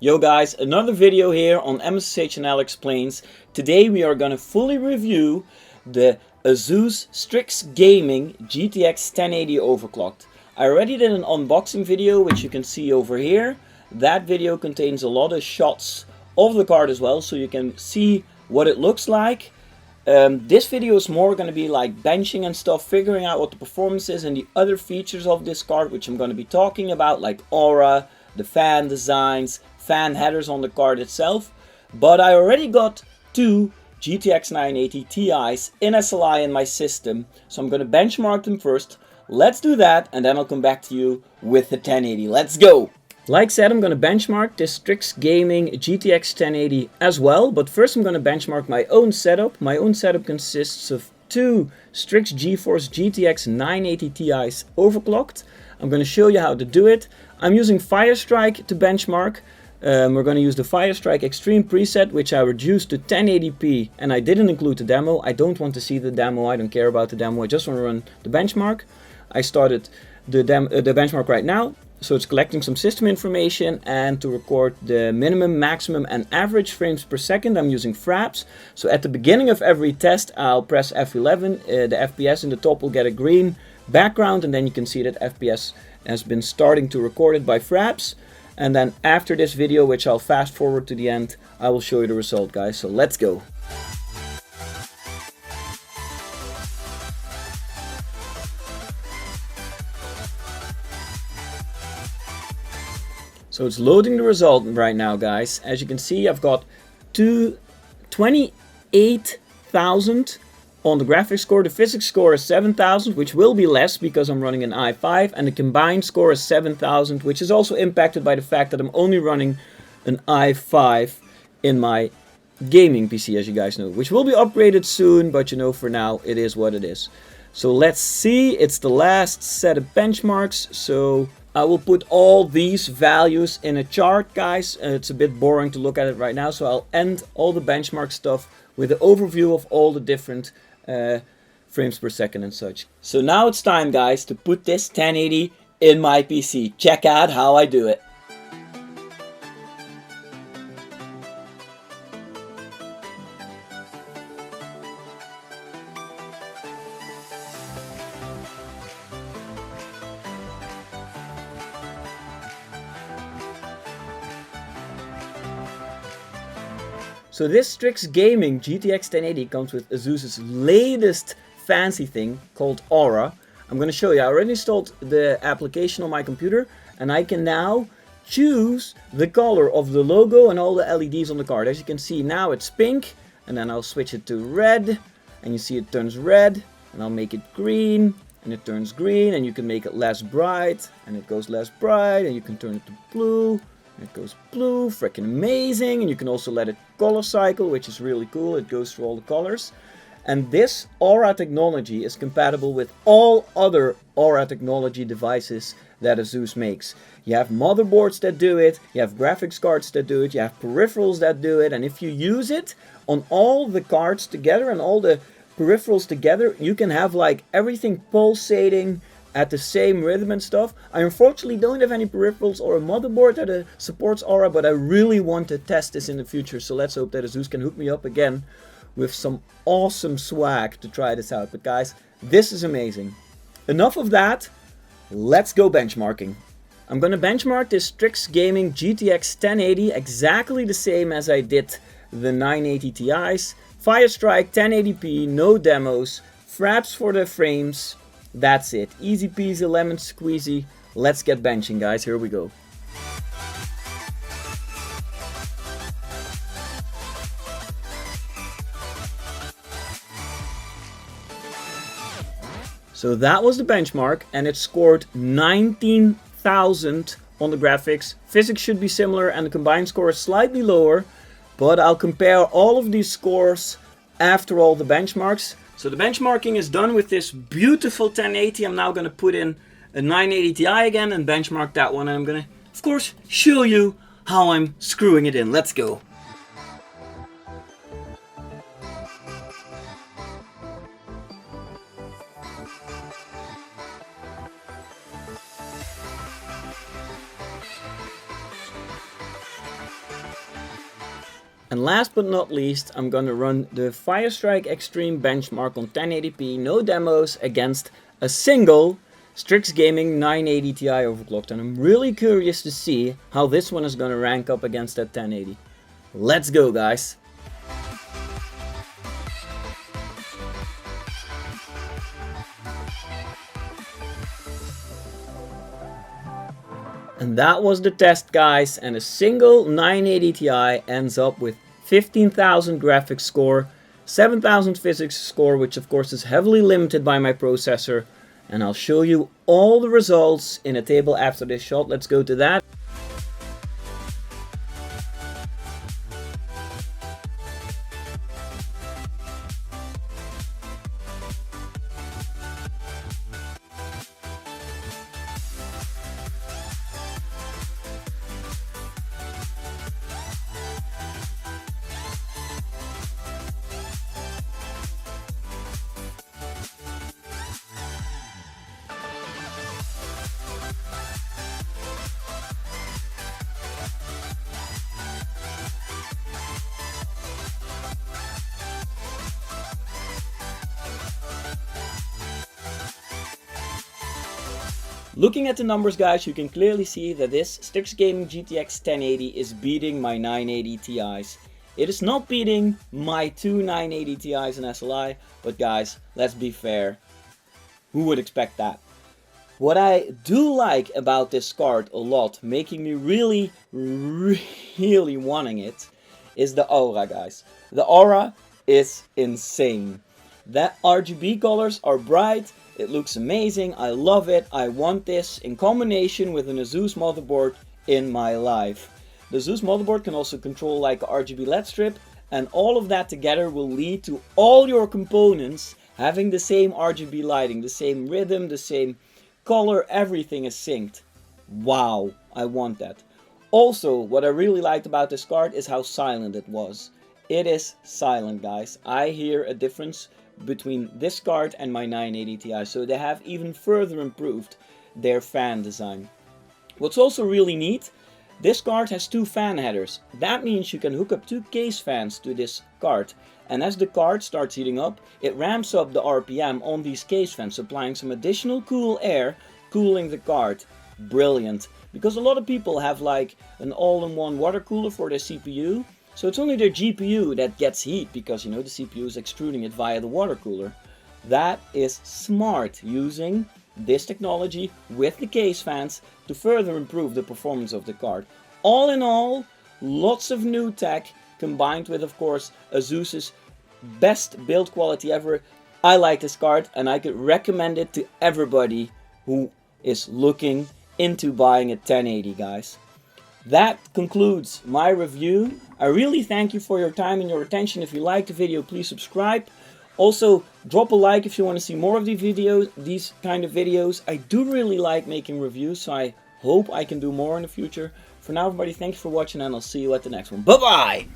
Yo guys, another video here on MSSHNL Explains. Today we are gonna fully review the ASUS Strix Gaming GTX 1080 overclocked. I already did an unboxing video which you can see over here. That video contains a lot of shots of the card as well, so you can see what it looks like. This video is more going to be like benching and stuff, figuring out what the performance is and the other features of this card, which I'm going to be talking about, like aura, the fan designs, fan headers on the card itself. But I already got two GTX 980 Ti's in SLI in my system, so I'm going to benchmark them first. Let's do that, and then I'll come back to you with the 1080. Let's go! Like said, I'm going to benchmark this Strix Gaming GTX 1080 as well, but first I'm going to benchmark my own setup. My own setup consists of two Strix GeForce GTX 980 Ti's overclocked. I'm going to show you how to do it. I'm using Firestrike to benchmark. We're going to use the Firestrike Extreme preset, which I reduced to 1080p, and I didn't include the demo. I don't want to see the demo, I don't care about the demo, I just want to run the benchmark. I started the benchmark right now. So it's collecting some system information, and to record the minimum, maximum and average frames per second I'm using fraps. So at the beginning of every test I'll press F11, the FPS in the top will get a green background, and then you can see that FPS has been starting to record it by fraps. And then after this video, which I'll fast forward to the end, I will show you the result, guys. So let's go. So it's loading the result right now, guys. As you can see, I've got 28,000 on the graphics score. The physics score is 7,000, which will be less because I'm running an i5, and the combined score is 7,000, which is also impacted by the fact that I'm only running an i5 in my gaming PC, as you guys know, which will be upgraded soon, but you know, for now it is what it is. So let's see, it's the last set of benchmarks, so I will put all these values in a chart, guys. It's a bit boring to look at it right now, so I'll end all the benchmark stuff with an overview of all the different frames per second and such. So now it's time, guys, to put this 1080 in my PC. Check out how I do it. So this Strix Gaming GTX 1080 comes with ASUS's latest fancy thing called Aura. I'm going to show you. I already installed the application on my computer, and I can now choose the color of the logo and all the LEDs on the card. As you can see now it's pink, and then I'll switch it to red, and you see it turns red, and I'll make it green, and it turns green, and you can make it less bright, and it goes less bright, and you can turn it to blue. It goes blue, freaking amazing, and you can also let it color cycle, which is really cool. It goes through all the colors. And this Aura technology is compatible with all other Aura technology devices that ASUS makes. You have motherboards that do it, you have graphics cards that do it, you have peripherals that do it, and if you use it on all the cards together and all the peripherals together, you can have like everything pulsating at the same rhythm and stuff. I unfortunately don't have any peripherals or a motherboard that supports Aura, but I really want to test this in the future, so let's hope that ASUS can hook me up again with some awesome swag to try this out. But guys, this is amazing. Enough of that, let's go benchmarking. I'm gonna benchmark this Strix Gaming GTX 1080 exactly the same as I did the 980 Ti's. Firestrike 1080p, no demos, fraps for the frames. That's it. Easy peasy, lemon squeezy. Let's get benching, guys. Here we go. So that was the benchmark, and it scored 19,000 on the graphics. Physics should be similar, and the combined score is slightly lower, but I'll compare all of these scores after all the benchmarks. So the benchmarking is done with this beautiful 1080. I'm now going to put in a 980 Ti again and benchmark that one. And I'm going to, of course, show you how I'm screwing it in. Let's go. And last but not least, I'm gonna run the Firestrike Extreme benchmark on 1080p, no demos, against a single Strix Gaming 980 Ti overclocked. And I'm really curious to see how this one is gonna rank up against that 1080. Let's go, guys. And that was the test, guys, and a single 980 Ti ends up with 15,000 graphics score, 7,000 physics score, which of course is heavily limited by my processor, and I'll show you all the results in a table after this shot. Let's go to that. Looking at the numbers, guys, you can clearly see that this Strix Gaming GTX 1080 is beating my 980 Ti's. It is not beating my two 980 Ti's in SLI, but guys, let's be fair. Who would expect that? What I do like about this card a lot, making me really wanting it, is the aura, guys. The aura is insane. The RGB colors are bright. It looks amazing, I love it, I want this in combination with an ASUS motherboard in my life. The ASUS motherboard can also control like a RGB LED strip, and all of that together will lead to all your components having the same RGB lighting, the same rhythm, the same color, everything is synced. Wow, I want that. Also, what I really liked about this card is how silent it was. It is silent, guys. I hear a difference between this card and my 980 Ti, so they have even further improved their fan design. What's also really neat, this card has two fan headers. That means you can hook up two case fans to this card, and as the card starts heating up, it ramps up the RPM on these case fans, supplying some additional cool air, cooling the card. Brilliant, because a lot of people have like an all-in-one water cooler for their CPU. So it's only their GPU that gets heat because, you know, the CPU is extruding it via the water cooler. That is smart, using this technology with the case fans to further improve the performance of the card. All in all, lots of new tech combined with, of course, ASUS's best build quality ever. I like this card and I could recommend it to everybody who is looking into buying a 1080, guys. That concludes my review. I really thank you for your time and your attention. If you liked the video, please subscribe. Also, drop a like if you want to see more of these kind of videos. I do really like making reviews, so I hope I can do more in the future. For now, everybody, thank you for watching, and I'll see you at the next one. Bye-bye!